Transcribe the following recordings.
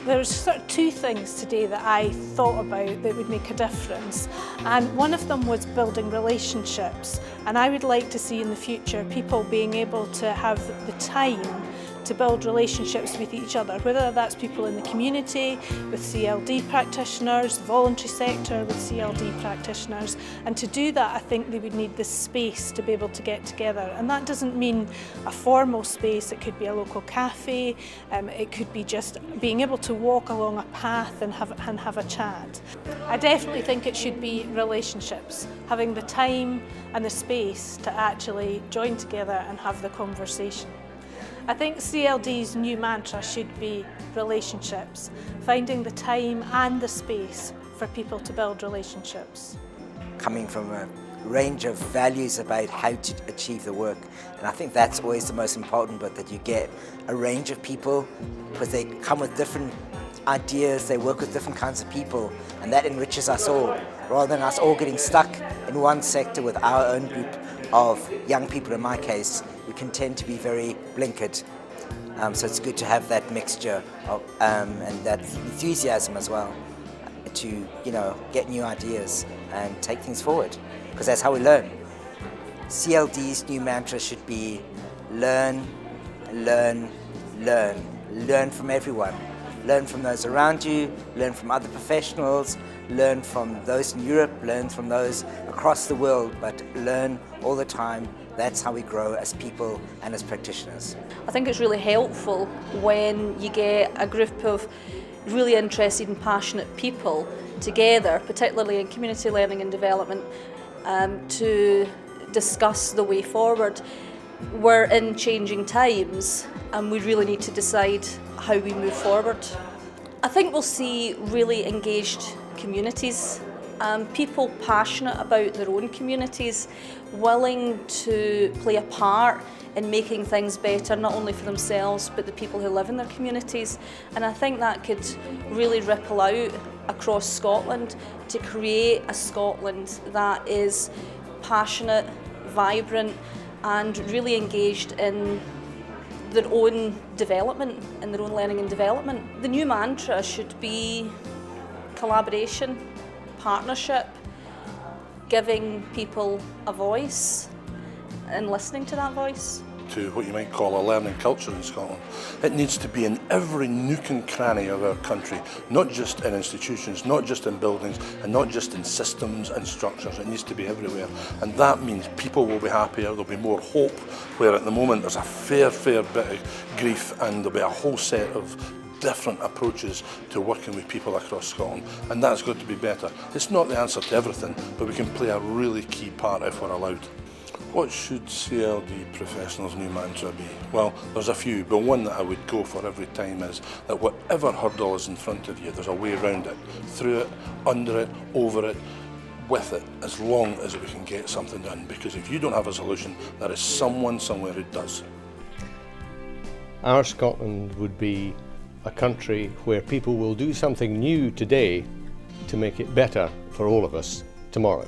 There's sort of two things today that I thought about that would make a difference, and one of them was building relationships, and I would like to see in the future people being able to have the time to build relationships with each other, whether that's people in the community with CLD practitioners, the voluntary sector with CLD practitioners, and to do that I think they would need this space to be able to get together, and that doesn't mean a formal space. It could be a local cafe, it could be just being able to walk along a path and have a chat. I definitely think it should be relationships, having the time and the space to actually join together and have the conversation. I think CLD's new mantra should be relationships, finding the time and the space for people to build relationships. Coming from a range of values about how to achieve the work, and I think that's always the most important bit, that you get a range of people because they come with different ideas, they work with different kinds of people, and that enriches us all, rather than us all getting stuck in one sector with our own group of young people. In my case, we can tend to be very blinkered, so it's good to have that mixture of, and that enthusiasm as well to get new ideas and take things forward, because that's how we learn. CLD's new mantra should be learn, learn, learn. Learn from everyone. Learn from those around you, learn from other professionals, learn from those in Europe, learn from those across the world, but learn all the time. That's how we grow as people and as practitioners. I think it's really helpful when you get a group of really interested and passionate people together, particularly in community learning and development, to discuss the way forward. We're in changing times and we really need to decide how we move forward. I think we'll see really engaged communities, people passionate about their own communities, willing to play a part in making things better, not only for themselves but the people who live in their communities. And I think that could really ripple out across Scotland to create a Scotland that is passionate, vibrant and really engaged in their own development, in their own learning and development. The new mantra should be collaboration, partnership, giving people a voice and listening to that voice. To what you might call a learning culture in Scotland. It needs to be in every nook and cranny of our country, not just in institutions, not just in buildings, and not just in systems and structures. It needs to be everywhere. And that means people will be happier, there'll be more hope, where at the moment there's a fair bit of grief, and there'll be a whole set of different approaches to working with people across Scotland, and that's got to be better. It's not the answer to everything, but we can play a really key part if we're allowed. What should CLD professionals' new mantra be? Well, there's a few, but one that I would go for every time is that whatever hurdle is in front of you, there's a way around it. Through it, under it, over it, with it, as long as we can get something done. Because if you don't have a solution, there is someone somewhere who does. Our Scotland would be a country where people will do something new today to make it better for all of us tomorrow.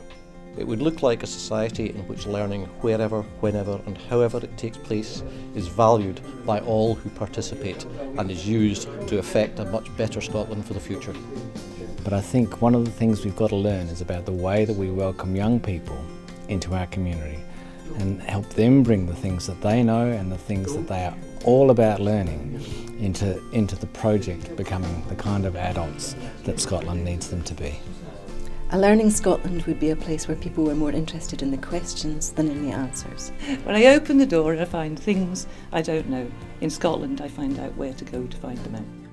It would look like a society in which learning wherever, whenever and however it takes place is valued by all who participate and is used to affect a much better Scotland for the future. But I think one of the things we've got to learn is about the way that we welcome young people into our community and help them bring the things that they know and the things that they are all about learning into the project, becoming the kind of adults that Scotland needs them to be. A learning Scotland would be a place where people were more interested in the questions than in the answers. When I open the door, I find things I don't know. In Scotland, I find out where to go to find them out.